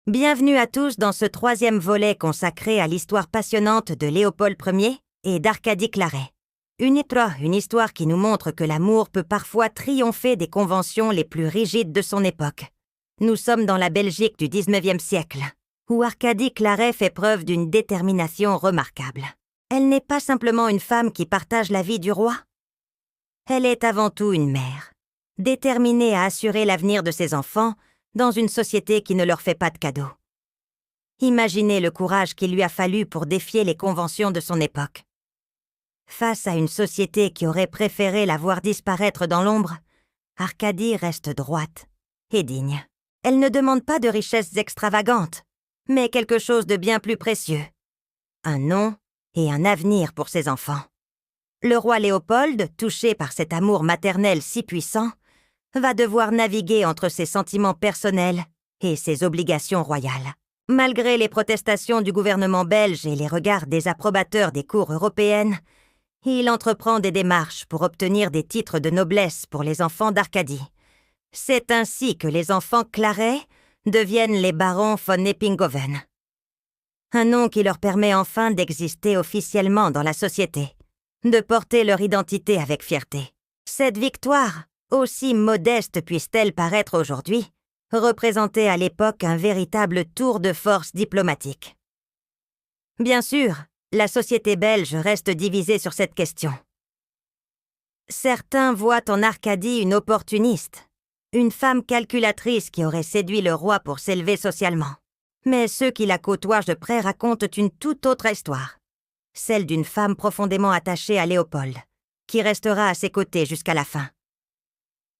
Bienvenue à tous dans ce troisième volet consacré à l'histoire passionnante de Léopold Ier et d'Arcadie Claret. Une histoire qui nous montre que l'amour peut parfois triompher des conventions les plus rigides de son époque. Nous sommes dans la Belgique du XIXe siècle, où Arcadie Claret fait preuve d'une détermination remarquable. Elle n'est pas simplement une femme qui partage la vie du roi. Elle est avant tout une mère, déterminée à assurer l'avenir de ses enfants dans une société qui ne leur fait pas de cadeaux. Imaginez le courage qu'il lui a fallu pour défier les conventions de son époque. Face à une société qui aurait préféré la voir disparaître dans l'ombre, Arcadie reste droite et digne. Elle ne demande pas de richesses extravagantes, mais quelque chose de bien plus précieux. Un nom et un avenir pour ses enfants. Le roi Léopold, touché par cet amour maternel si puissant, va devoir naviguer entre ses sentiments personnels et ses obligations royales. Malgré les protestations du gouvernement belge et les regards désapprobateurs des cours européennes, il entreprend des démarches pour obtenir des titres de noblesse pour les enfants d'Arcadie. C'est ainsi que les enfants Claret deviennent les barons von Eppinghoven. Un nom qui leur permet enfin d'exister officiellement dans la société, de porter leur identité avec fierté. Cette victoire, aussi modeste puisse-t-elle paraître aujourd'hui, représentait à l'époque un véritable tour de force diplomatique. Bien sûr, la société belge reste divisée sur cette question. Certains voient en Arcadie une opportuniste, une femme calculatrice qui aurait séduit le roi pour s'élever socialement. Mais ceux qui la côtoient de près racontent une toute autre histoire, celle d'une femme profondément attachée à Léopold, qui restera à ses côtés jusqu'à la fin.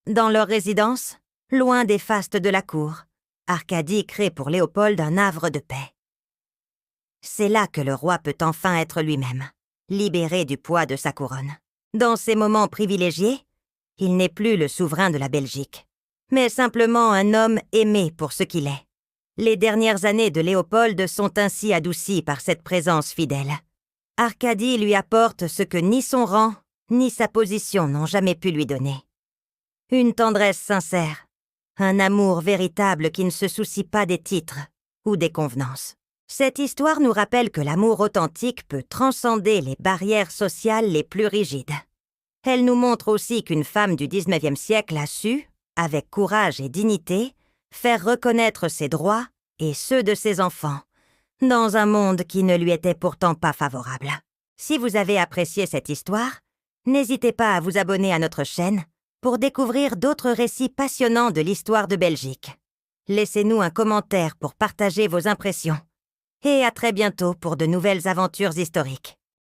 Dans leur résidence, loin des fastes de la cour, Arcadie crée pour Léopold un havre de paix. C'est là que le roi peut enfin être lui-même, libéré du poids de sa couronne. Dans ces moments privilégiés, il n'est plus le souverain de la Belgique, mais simplement un homme aimé pour ce qu'il est. Les dernières années de Léopold sont ainsi adoucies par cette présence fidèle. Arcadie lui apporte ce que ni son rang, ni sa position n'ont jamais pu lui donner. Une tendresse sincère, un amour véritable qui ne se soucie pas des titres ou des convenances. Cette histoire nous rappelle que l'amour authentique peut transcender les barrières sociales les plus rigides. Elle nous montre aussi qu'une femme du XIXe siècle a su, avec courage et dignité, faire reconnaître ses droits et ceux de ses enfants, dans un monde qui ne lui était pourtant pas favorable. Si vous avez apprécié cette histoire, n'hésitez pas à vous abonner à notre chaîne pour découvrir d'autres récits passionnants de l'histoire de Belgique. Laissez-nous un commentaire pour partager vos impressions. Et à très bientôt pour de nouvelles aventures historiques.